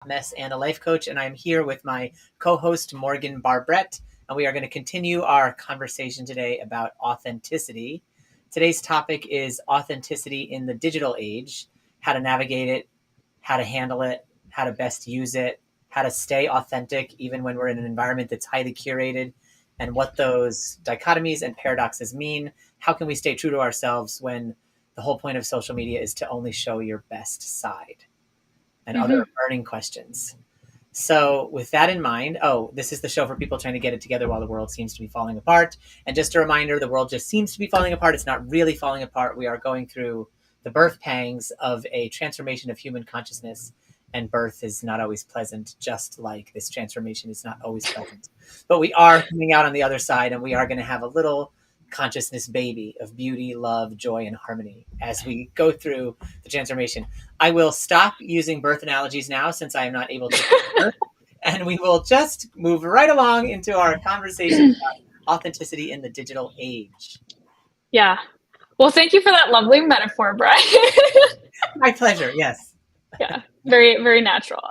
mess and a life coach, and I'm here with my co-host Morgan Barbrett, and we are going to continue our conversation today about authenticity. Today's topic is authenticity in the digital age, how to navigate it, how to handle it, how to best use it, how to stay authentic even when we're in an environment that's highly curated, and what those dichotomies and paradoxes mean. How can we stay true to ourselves when the whole point of social media is to only show your best side? And hmm other burning questions. So, with that in mind, this is the show for people trying to get it together while the world seems to be falling apart. And just a reminder, the world just seems to be falling apart. It's not really falling apart. We are going through the birth pangs of a transformation of human consciousness. And birth is not always pleasant, just like this transformation is not always pleasant. But we are coming out on the other side, and we are going to have a little consciousness baby of beauty, love, joy, and harmony as we go through the transformation. I will stop using birth analogies now since I am not able to give birth, and we will just move right along into our conversation about authenticity in the digital age. Yeah. Well, thank you for that lovely metaphor, Brian. My pleasure. Yes. Yeah. Very, very natural.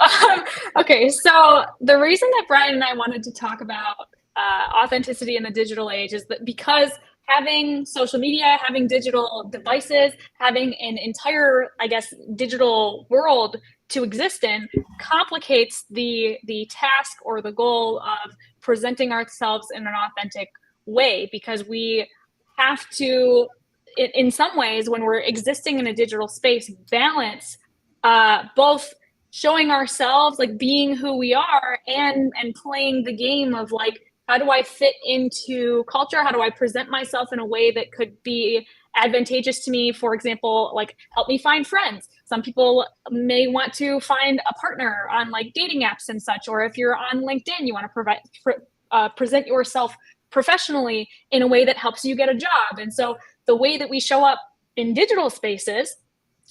Okay. So the reason that Brian and I wanted to talk about authenticity in the digital age is that because having social media, having digital devices, having an entire, I guess, digital world to exist in complicates the task or the goal of presenting ourselves in an authentic way, because we have to, in some ways, when we're existing in a digital space, balance both showing ourselves, like being who we are, and playing the game of like, how do I fit into culture? How do I present myself in a way that could be advantageous to me? For example, like help me find friends. Some people may want to find a partner on like dating apps and such, or if you're on LinkedIn, you want to present yourself professionally in a way that helps you get a job. And so the way that we show up in digital spaces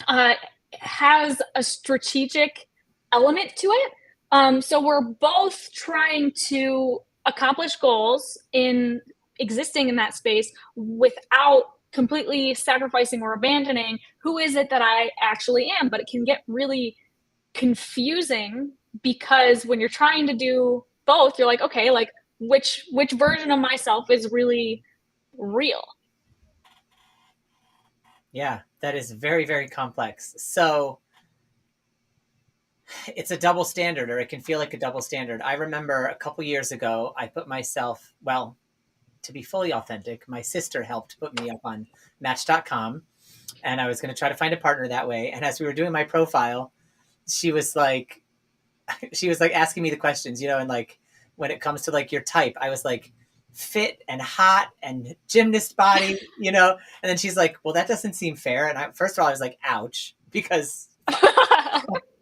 uh, has a strategic element to it. So we're both trying to accomplish goals in existing in that space without completely sacrificing or abandoning who is it that I actually am. But it can get really confusing because when you're trying to do both, you're like, okay, like which version of myself is really real? Yeah, that is very, very complex. So it's a double standard, or it can feel like a double standard. I remember a couple years ago, I put myself, well, to be fully authentic, my sister helped put me up on Match.com, and I was going to try to find a partner that way. And as we were doing my profile, she was like, she was like asking me the questions, and like when it comes to like your type, I was like fit and hot and gymnast body, And then she's like, "Well, that doesn't seem fair." And first of all, I was like, "Ouch," because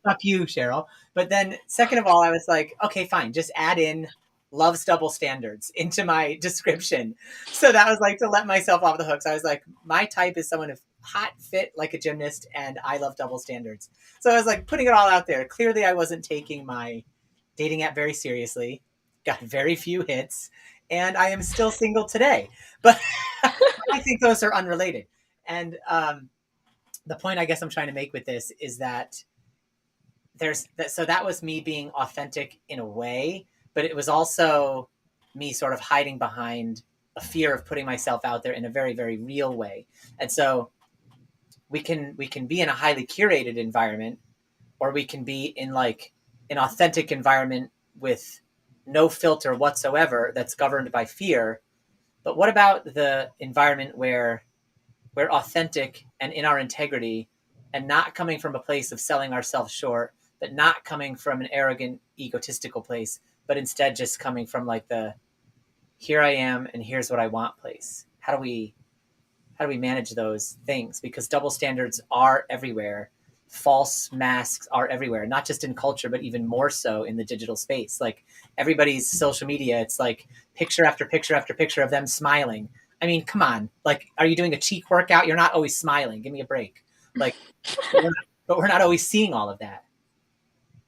fuck you, Cheryl. But then, second of all, I was like, okay, fine, just add in loves double standards into my description. So that was like to let myself off the hook. So I was like, my type is someone who's hot, fit, like a gymnast, and I love double standards. So I was like putting it all out there. Clearly, I wasn't taking my dating app very seriously, got very few hits, and I am still single today. But I think those are unrelated. And the point I guess I'm trying to make with this is that so that was me being authentic in a way, but it was also me sort of hiding behind a fear of putting myself out there in a very, very real way. And so we can be in a highly curated environment, or we can be in like an authentic environment with no filter whatsoever that's governed by fear. But what about the environment where we're authentic and in our integrity, and not coming from a place of selling ourselves short, but not coming from an arrogant, egotistical place, but instead just coming from like the here I am and here's what I want place? How do we manage those things? Because double standards are everywhere. False masks are everywhere, not just in culture, but even more so in the digital space. Like everybody's social media, it's like picture after picture after picture of them smiling. I mean, come on. Like, are you doing a cheek workout? You're not always smiling. Give me a break. Like, but we're not always seeing all of that.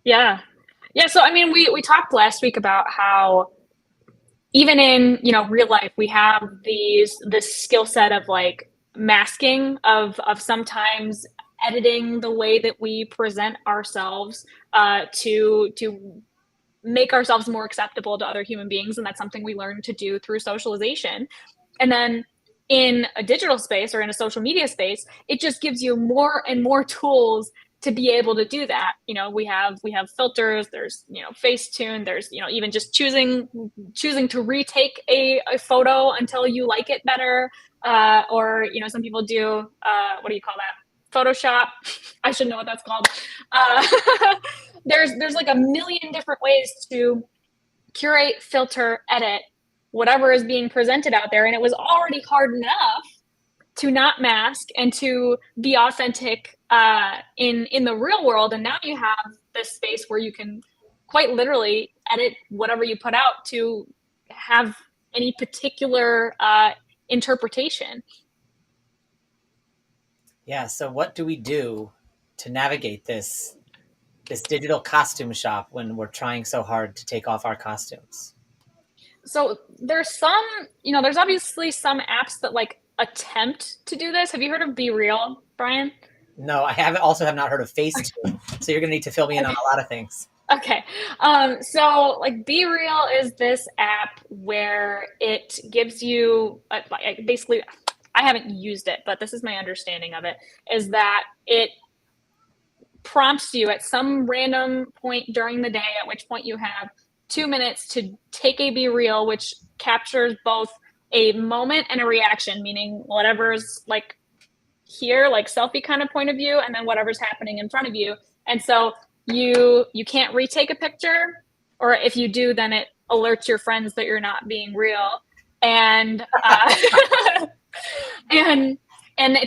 Yeah. Yeah. So, I mean, we talked last week about how even in, real life, we have this skill set of like masking of sometimes editing the way that we present ourselves to make ourselves more acceptable to other human beings. And that's something we learn to do through socialization. And then in a digital space or in a social media space, it just gives you more and more tools to be able to do that. We have filters, there's, Facetune, there's, even just choosing to retake a photo until you like it better. Or, some people do, what do you call that? Photoshop. I should know what that's called. Uh, there's like a million different ways to curate, filter, edit whatever is being presented out there. And it was already hard enough to not mask and to be authentic in the real world. And now you have this space where you can quite literally edit whatever you put out to have any particular interpretation. Yeah. So what do we do to navigate this digital costume shop when we're trying so hard to take off our costumes? So there's obviously some apps that like attempt to do this. Have you heard of Be Real, Brian? No, I have not heard of Facetune, so you're going to need to fill me in on a lot of things. Okay. So like Be Real is this app where it gives you basically, I haven't used it, but this is my understanding of it, is that it prompts you at some random point during the day, at which point you have 2 minutes to take a Be Real, which captures both a moment and a reaction, meaning whatever's like here, like selfie kind of point of view, and then whatever's happening in front of you. And so you can't retake a picture, or if you do, then it alerts your friends that you're not being real. And and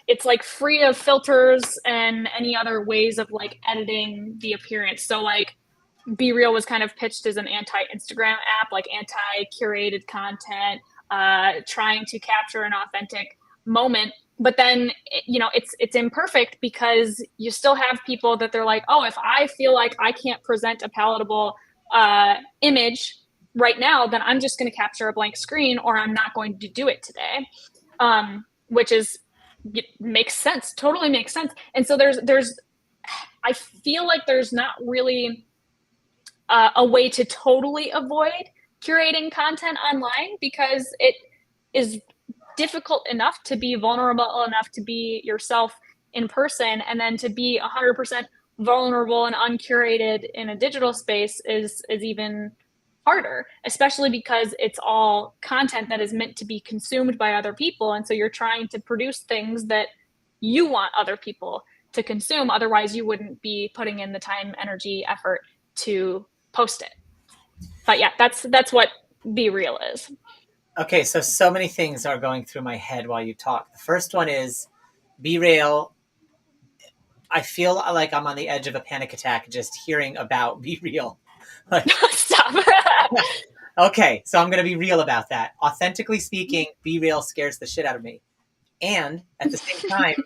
it's like free of filters and any other ways of like editing the appearance. So like Be Real was kind of pitched as an anti-Instagram app, like anti-curated content, trying to capture an authentic moment. But then, it's imperfect because you still have people that they're like, oh, if I feel like I can't present a palatable image right now, then I'm just going to capture a blank screen, or I'm not going to do it today. Which makes sense, totally makes sense. And so I feel like there's not really a way to totally avoid curating content online, because it is difficult enough to be vulnerable enough to be yourself in person, and then to be 100% vulnerable and uncurated in a digital space is even harder, especially because it's all content that is meant to be consumed by other people. And so you're trying to produce things that you want other people to consume. Otherwise, you wouldn't be putting in the time, energy, effort to post it. But yeah, that's what Be Real is. Okay, so many things are going through my head while you talk. The first one is Be Real. I feel like I'm on the edge of a panic attack just hearing about Be Real. Like, Stop. okay, so I'm going to be real about that. Authentically speaking, Be Real scares the shit out of me. And at the same time,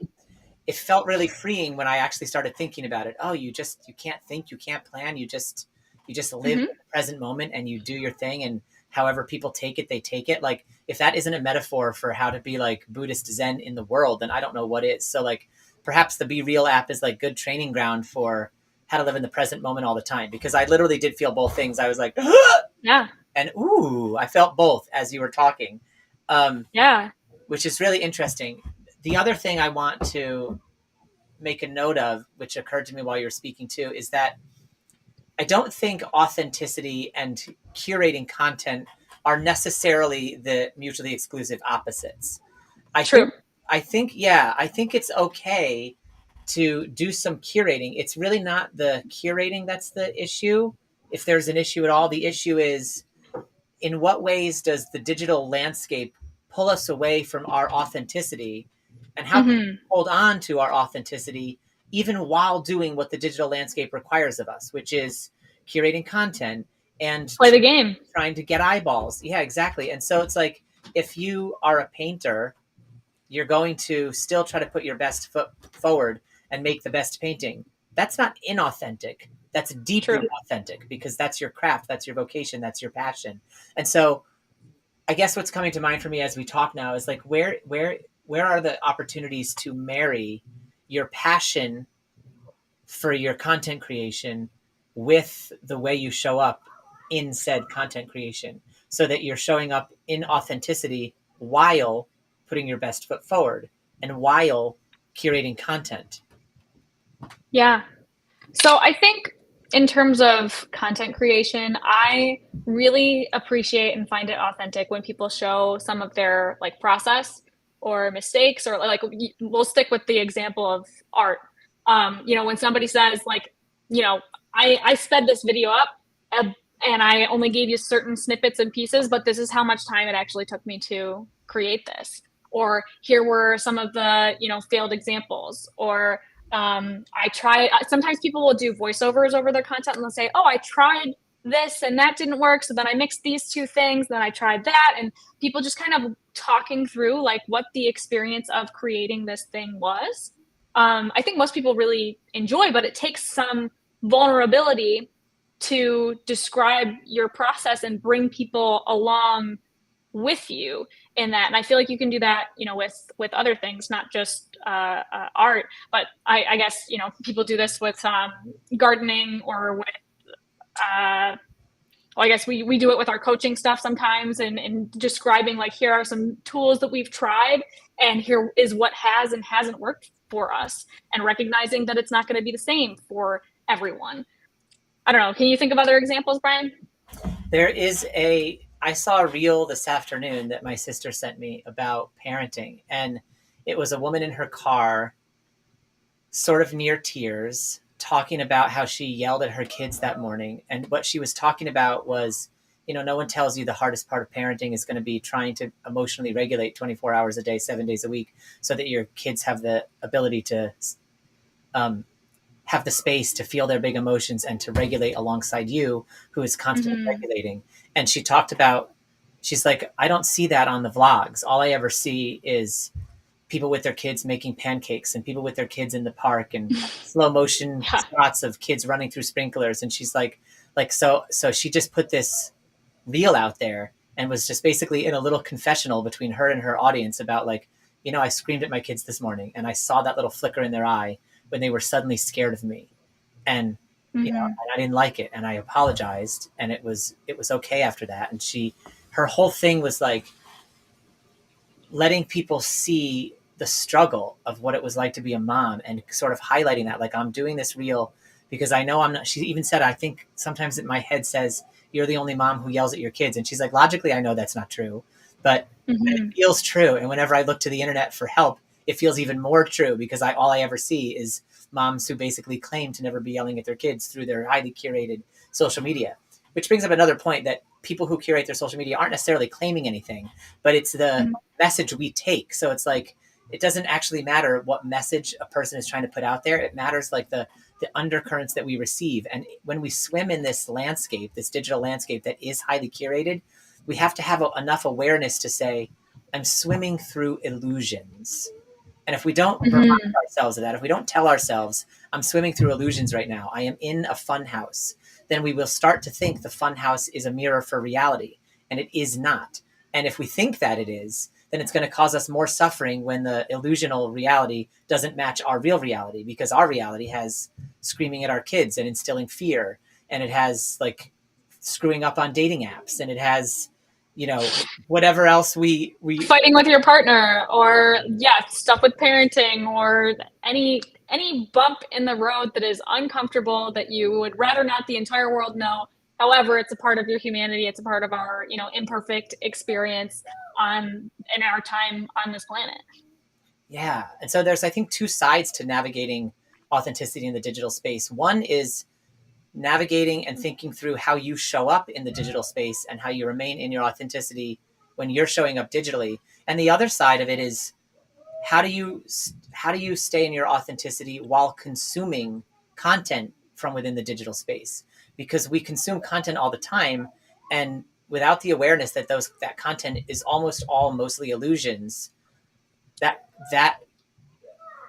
it felt really freeing when I actually started thinking about it. Oh, you can't think, you can't plan, you just live in the present moment and you do your thing, and however people take it, they take it. Like, if that isn't a metaphor for how to be like Buddhist Zen in the world, then I don't know what is. So like, perhaps the Be Real app is like good training ground for how to live in the present moment all the time, because I literally did feel both things. I was like, yeah, and ooh, I felt both as you were talking. Yeah. Which is really interesting. The other thing I want to make a note of, which occurred to me while you were speaking too, is that I don't think authenticity and curating content are necessarily the mutually exclusive opposites. True. I think it's okay to do some curating. It's really not the curating that's the issue. If there's an issue at all, the issue is, in what ways does the digital landscape pull us away from our authenticity, and how can we hold on to our authenticity even while doing what the digital landscape requires of us, which is curating content and play the game, trying to get eyeballs. Yeah, exactly. And so it's like, if you are a painter, you're going to still try to put your best foot forward and make the best painting. That's not inauthentic. That's deeply authentic, because that's your craft, that's your vocation, that's your passion. And so I guess what's coming to mind for me as we talk now is like, where are the opportunities to marry your passion for your content creation with the way you show up in said content creation, so that you're showing up in authenticity while putting your best foot forward and while curating content. Yeah. So I think in terms of content creation, I really appreciate and find it authentic when people show some of their like process or mistakes, or like we'll stick with the example of art. When somebody says like, I sped this video up and I only gave you certain snippets and pieces, but this is how much time it actually took me to create this. Or here were some of the, failed examples. Or I try, sometimes people will do voiceovers over their content and they'll say, oh, I tried this and that didn't work. So then I mixed these two things, then I tried that. And people just kind of talking through like what the experience of creating this thing was. I think most people really enjoy, but it takes some vulnerability to describe your process and bring people along with you in that. And I feel like you can do that, with other things, not just art. But I guess people do this with gardening, or with well, I guess we do it with our coaching stuff sometimes, and describing like, here are some tools that we've tried, and here is what has and hasn't worked for us, and recognizing that it's not going to be the same for everyone. I don't know. Can you think of other examples, Brian? I saw a reel this afternoon that my sister sent me about parenting, and it was a woman in her car, sort of near tears, talking about how she yelled at her kids that morning. And what she was talking about was, no one tells you the hardest part of parenting is going to be trying to emotionally regulate 24 hours a day, 7 days a week, so that your kids have the ability to have the space to feel their big emotions and to regulate alongside you, who is constantly regulating. And she talked about, she's like, I don't see that on the vlogs. All I ever see is people with their kids making pancakes, and people with their kids in the park, and slow motion shots of kids running through sprinklers. And she's like, so she just put this reel out there and was just basically in a little confessional between her and her audience about like, I screamed at my kids this morning, and I saw that little flicker in their eye when they were suddenly scared of me. And, and I didn't like it, and I apologized, and it was okay after that. And her whole thing was like letting people see the struggle of what it was like to be a mom, and sort of highlighting that, like, I'm doing this reel because I know I'm not, she even said, I think sometimes in my head says, you're the only mom who yells at your kids. And she's like, logically, I know that's not true, but it feels true. And whenever I look to the internet for help, it feels even more true, because all I ever see is moms who basically claim to never be yelling at their kids through their highly curated social media. Which brings up another point, that people who curate their social media aren't necessarily claiming anything, but it's the message we take. So it's like, it doesn't actually matter what message a person is trying to put out there. It matters like the undercurrents that we receive. And when we swim in this landscape, this digital landscape that is highly curated, we have to have enough awareness to say, I'm swimming through illusions. And if we don't remind ourselves of that, if we don't tell ourselves, I'm swimming through illusions right now, I am in a fun house, then we will start to think the fun house is a mirror for reality. And it is not. And if we think that it is, then it's going to cause us more suffering when the illusional reality doesn't match our real reality, because our reality has screaming at our kids and instilling fear. And it has like screwing up on dating apps, and it has, whatever else we fighting with your partner, or stuff with parenting, or any bump in the road that is uncomfortable, that you would rather not the entire world know. However, it's a part of your humanity. It's a part of our, imperfect experience in our time on this planet. Yeah. And so there's, I think, two sides to navigating authenticity in the digital space. One is navigating and thinking through how you show up in the digital space and how you remain in your authenticity when you're showing up digitally. And the other side of it is, how do you stay in your authenticity while consuming content from within the digital space? Because we consume content all the time, and without the awareness that that content is mostly illusions, that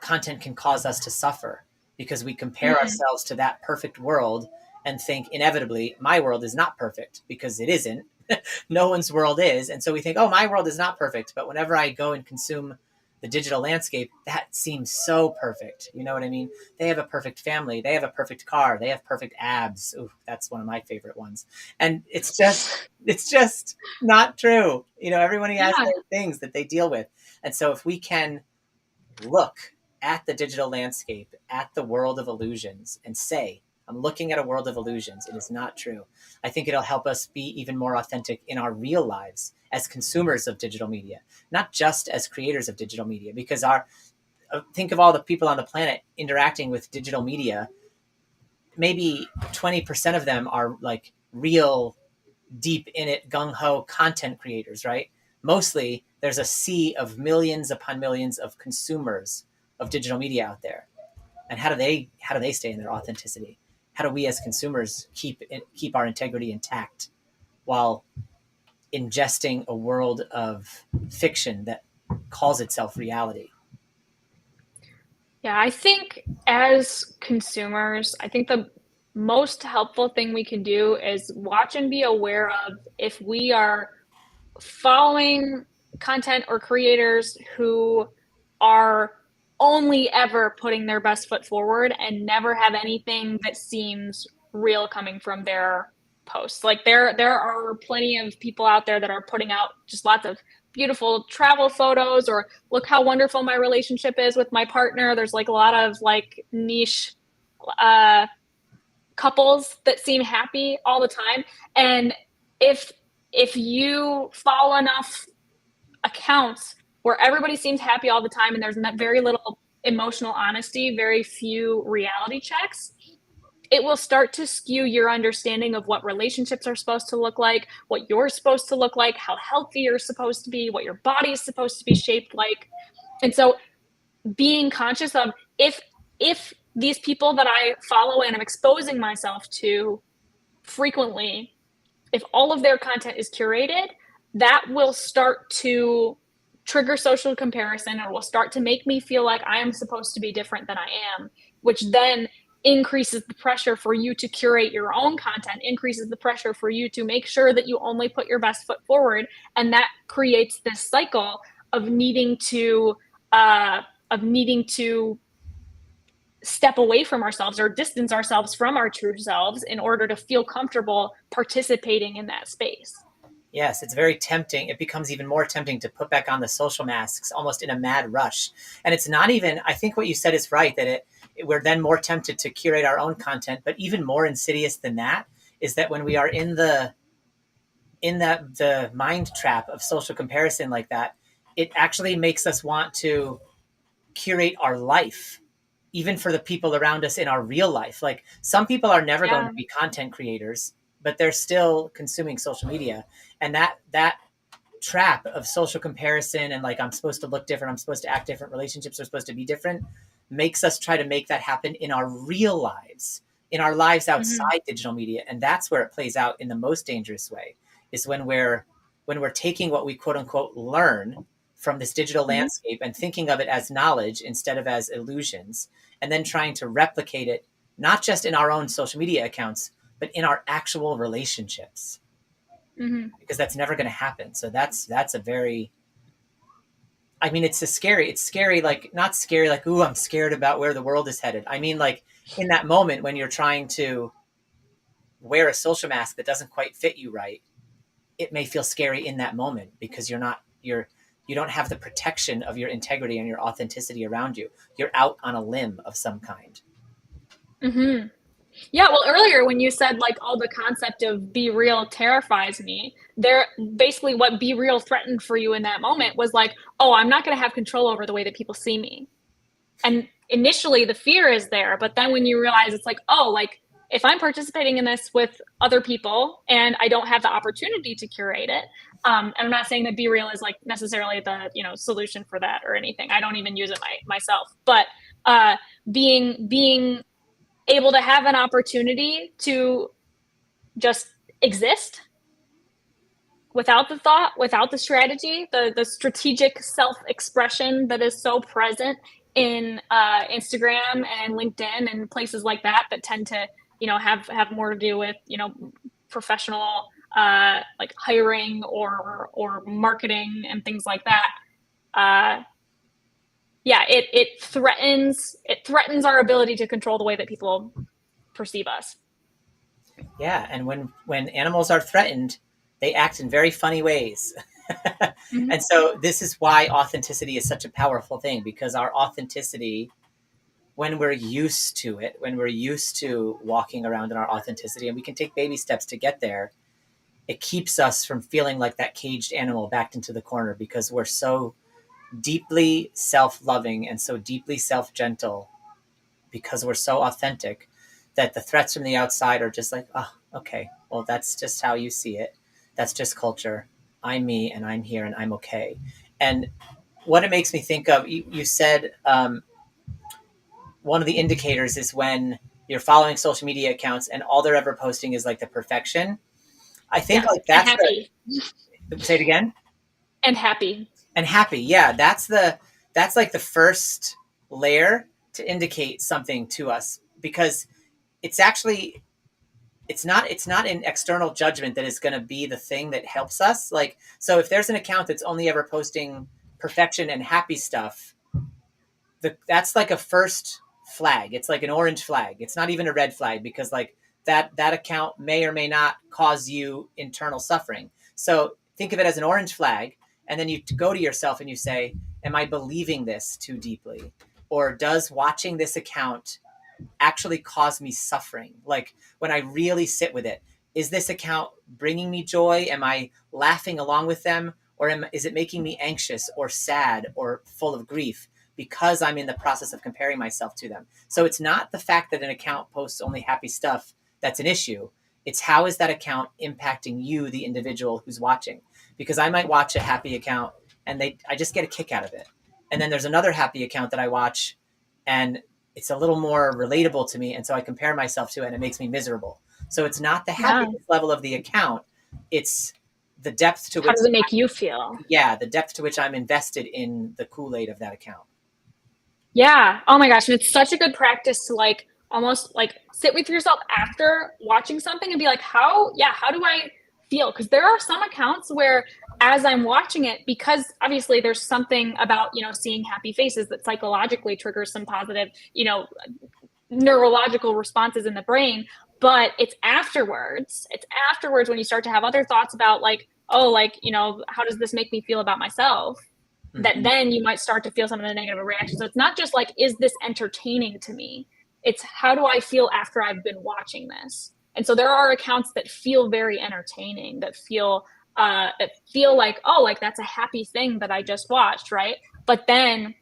content can cause us to suffer, because we compare ourselves to that perfect world and think inevitably my world is not perfect, because it isn't. No one's world is. And so we think, oh, my world is not perfect. But whenever I go and consume the digital landscape, that seems so perfect. You know what I mean? They have a perfect family. They have a perfect car. They have perfect abs. Ooh, that's one of my favorite ones. And it's just not true. You know, everybody has Yeah. their things that they deal with. And so if we can look at the digital landscape, at the world of illusions, and say, I'm looking at a world of illusions. It is not true. I think it'll help us be even more authentic in our real lives as consumers of digital media, not just as creators of digital media, because think of all the people on the planet interacting with digital media. Maybe 20% of them are like real deep in it, gung ho content creators, right? Mostly there's a sea of millions upon millions of consumers of digital media out there. And how do they stay in their authenticity? How do we as consumers keep our integrity intact while ingesting a world of fiction that calls itself reality? Yeah, I think as consumers, I think the most helpful thing we can do is watch and be aware of if we are following content or creators who are only ever putting their best foot forward and never have anything that seems real coming from their posts. Like there are plenty of people out there that are putting out just lots of beautiful travel photos, or look how wonderful my relationship is with my partner. There's like a lot of like niche uh couples that seem happy all the time. And if you follow enough accounts where everybody seems happy all the time and there's very little emotional honesty, very few reality checks, it will start to skew your understanding of what relationships are supposed to look like, what you're supposed to look like, how healthy you're supposed to be, what your body is supposed to be shaped like. And so being conscious of if these people that I follow and I'm exposing myself to frequently, if all of their content is curated, that will start to trigger social comparison, or will start to make me feel like I am supposed to be different than I am, which then increases the pressure for you to curate your own content, increases the pressure for you to make sure that you only put your best foot forward. And that creates this cycle of needing to uh, of needing to step away from ourselves or distance ourselves from our true selves in order to feel comfortable participating in that space. Yes, it's very tempting. It becomes even more tempting to put back on the social masks almost in a mad rush. And it's not even, I think what you said is right, that we're then more tempted to curate our own content. But even more insidious than that is that when we are in the mind trap of social comparison like that, it actually makes us want to curate our life, even for the people around us in our real life. Like some people are never going Yeah. to be content creators, but they're still consuming social media. And that trap of social comparison and like I'm supposed to look different, I'm supposed to act different, relationships are supposed to be different, makes us try to make that happen in our real lives, in our lives Mm-hmm. outside digital media. And that's where it plays out in the most dangerous way, is when we're taking what we quote unquote learn from this digital Mm-hmm. landscape and thinking of it as knowledge instead of as illusions, and then trying to replicate it not just in our own social media accounts, but in our actual relationships, Mm-hmm. because that's never going to happen. So that's a very, I mean, it's scary, like not scary, like, ooh, I'm scared about where the world is headed. I mean, like in that moment when you're trying to wear a social mask that doesn't quite fit you right, it may feel scary in that moment because you don't have the protection of your integrity and your authenticity around you. You're out on a limb of some kind. Mm-hmm. Yeah, well, earlier when you said like all the concept of be real terrifies me, there basically what be real threatened for you in that moment was like, oh, I'm not going to have control over the way that people see me. And initially the fear is there, but then when you realize it's like, oh, like if I'm participating in this with other people and I don't have the opportunity to curate it, and I'm not saying that Be Real is like necessarily the solution for that or anything. I don't even use it myself, but uh, being able to have an opportunity to just exist without the thought, without the strategy, the strategic self expression that is so present in Instagram and LinkedIn and places like that that tend to have more to do with professional like hiring or marketing and things like that. Uh, yeah, it threatens our ability to control the way that people perceive us. Yeah, and when animals are threatened, they act in very funny ways. Mm-hmm. And so this is why authenticity is such a powerful thing, because our authenticity, when we're used to it, when we're used to walking around in our authenticity, and we can take baby steps to get there, it keeps us from feeling like that caged animal backed into the corner, because we're so deeply self-loving and so deeply self-gentle, because we're so authentic, that the threats from the outside are just like, oh, okay, well, that's just how you see it. That's just culture. I'm me, and I'm here, and I'm okay. And what it makes me think of, you said one of the indicators is when you're following social media accounts and all they're ever posting is like the perfection. I think Yeah, like and that's happy. the, say it again. And happy. And happy, yeah, that's like the first layer to indicate something to us, because it's actually, it's not an external judgment that is going to be the thing that helps us. Like, so if there's an account that's only ever posting perfection and happy stuff, that's like a first flag. It's like an orange flag. It's not even a red flag, because like that account may or may not cause you internal suffering. So think of it as an orange flag, and then you go to yourself and you say, am I believing this too deeply? Or does watching this account actually cause me suffering? Like, when I really sit with it, is this account bringing me joy? Am I laughing along with them? Or is it making me anxious or sad or full of grief, because I'm in the process of comparing myself to them? So it's not the fact that an account posts only happy stuff that's an issue. It's how is that account impacting you, the individual who's watching? Because I might watch a happy account and I just get a kick out of it. And then there's another happy account that I watch, and it's a little more relatable to me, and so I compare myself to it and it makes me miserable. So it's not the Yeah. happiness level of the account, it's the depth to How which, does it make you feel? yeah, the depth to which I'm invested in the Kool-Aid of that account. Yeah. Oh my gosh. And it's such a good practice to like almost like sit with yourself after watching something and be like, how do I feel? Because there are some accounts where as I'm watching it, because obviously there's something about, seeing happy faces that psychologically triggers some positive, neurological responses in the brain. But it's afterwards when you start to have other thoughts about like, oh, like, how does this make me feel about myself? That Mm-hmm. then you might start to feel some of the negative reactions. So it's not just like, is this entertaining to me? It's how do I feel after I've been watching this? And so there are accounts that feel very entertaining, that feel like, oh, like that's a happy thing that I just watched, right? But then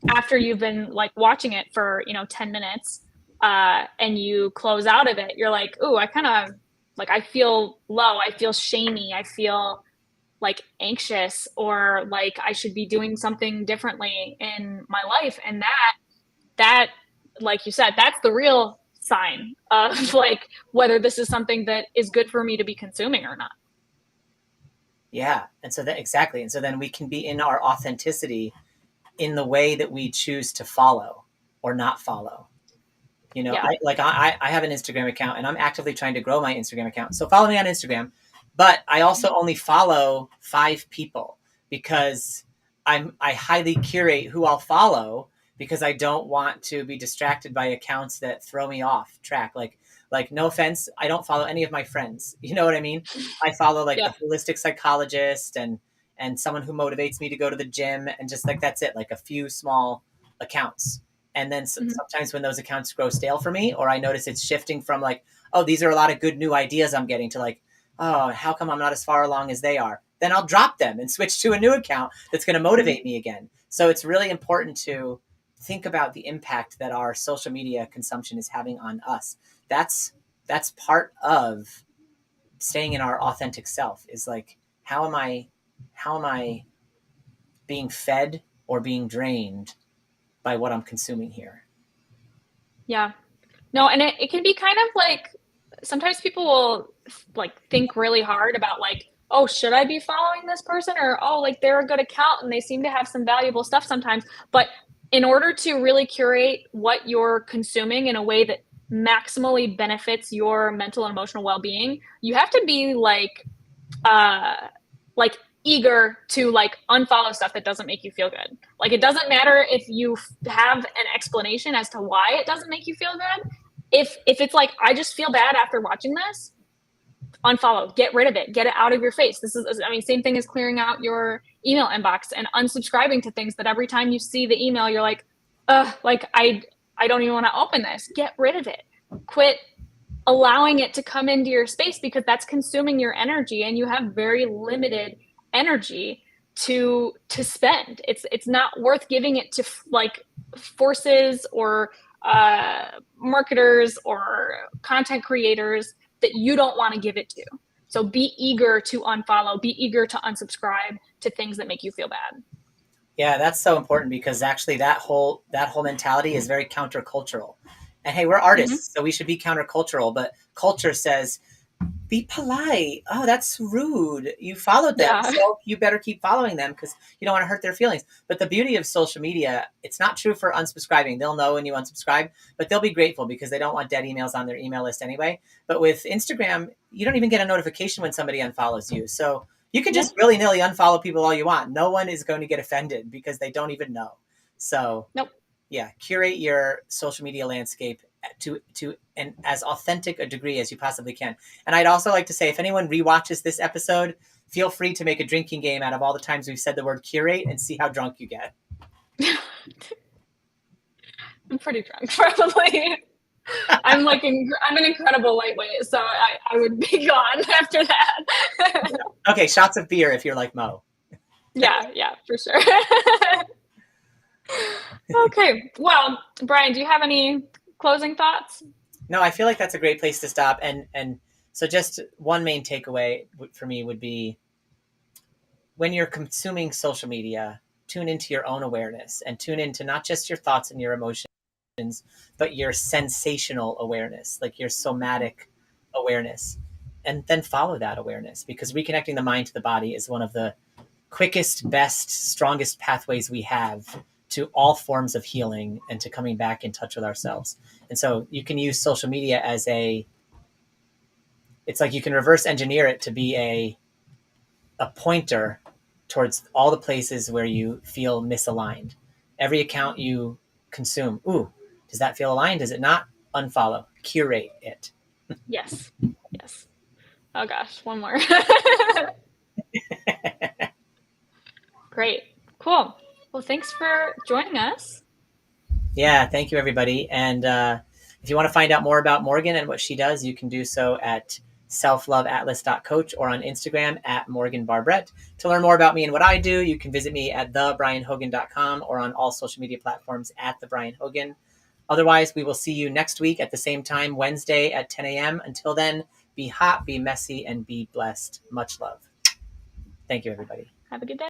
after you've been like watching it for 10 minutes, and you close out of it, you're like, ooh, I kind of like, I feel low, I feel shamey, I feel like anxious, or like I should be doing something differently in my life. And that like you said, that's the real sign of like whether this is something that is good for me to be consuming or not. Yeah, and so that, exactly, and so then we can be in our authenticity in the way that we choose to follow or not follow. Yeah. I have an Instagram account, and I'm actively trying to grow my Instagram account. So follow me on Instagram, but I also only follow 5 people, because I highly curate who I'll follow, because I don't want to be distracted by accounts that throw me off track. Like, no offense, I don't follow any of my friends. You know what I mean? I follow like the Yeah. holistic psychologist and someone who motivates me to go to the gym, and just like that's it, like a few small accounts. And then Mm-hmm. sometimes when those accounts grow stale for me, or I notice it's shifting from like, oh, these are a lot of good new ideas I'm getting, to like, oh, how come I'm not as far along as they are? Then I'll drop them and switch to a new account that's going to Mm-hmm. motivate me again. So it's really important to think about the impact that our social media consumption is having on us. That's part of staying in our authentic self, is like, how am I being fed or being drained by what I'm consuming here? Yeah. No, and it can be kind of like sometimes people will like think really hard about like, oh, should I be following this person? Or, oh, like they're a good account and they seem to have some valuable stuff sometimes. But in order to really curate what you're consuming in a way that maximally benefits your mental and emotional well-being, you have to be uh like eager to like unfollow stuff that doesn't make you feel good. Like it doesn't matter if you have an explanation as to why it doesn't make you feel good. If it's like, I just feel bad after watching this, unfollow, get rid of it, get it out of your face. This is, I mean, same thing as clearing out your email inbox and unsubscribing to things that every time you see the email, you're like, like I don't even want to open this. Get rid of it. Quit allowing it to come into your space, because that's consuming your energy and you have very limited energy to spend. It's not worth giving it to like forces or marketers or content creators that you don't want to give it to. So be eager to unfollow, be eager to unsubscribe to things that make you feel bad. Yeah, that's so important, because actually that whole mentality is very countercultural. And hey, we're artists, so we should be countercultural, but culture says be polite. Oh, that's rude. You followed them, Yeah. so you better keep following them because you don't want to hurt their feelings. But the beauty of social media, it's not true for unsubscribing. They'll know when you unsubscribe, but they'll be grateful because they don't want dead emails on their email list anyway. But with Instagram, you don't even get a notification when somebody unfollows you. So you can just willy-nilly unfollow people all you want. No one is going to get offended because they don't even know. So Nope. yeah, curate your social media landscape to an as authentic a degree as you possibly can. And I'd also like to say, if anyone rewatches this episode, feel free to make a drinking game out of all the times we've said the word curate and see how drunk you get. I'm pretty drunk, probably. I'm an incredible lightweight, so I would be gone after that. Okay, shots of beer if you're like Mo. Yeah, for sure. Okay, well, Brian, do you have any closing thoughts? No, I feel like that's a great place to stop. And so just one main takeaway for me would be, when you're consuming social media, tune into your own awareness and tune into not just your thoughts and your emotions, but your sensational awareness, like your somatic awareness, and then follow that awareness, because reconnecting the mind to the body is one of the quickest, best, strongest pathways we have to all forms of healing and to coming back in touch with ourselves. And so you can use social media as it's like you can reverse engineer it to be a pointer towards all the places where you feel misaligned. Every account you consume, ooh, does that feel aligned? Does it not? Unfollow, curate it. Yes. Oh gosh, one more. Great. Cool. Well, thanks for joining us. Yeah, thank you, everybody. And if you want to find out more about Morgan and what she does, you can do so at selfloveatlas.coach or on Instagram at Morgan Barbrett. To learn more about me and what I do, you can visit me at thebrianhogan.com or on all social media platforms at thebrianhogan. Otherwise, we will see you next week at the same time, Wednesday at 10 a.m. Until then, be hot, be messy, and be blessed. Much love. Thank you, everybody. Have a good day.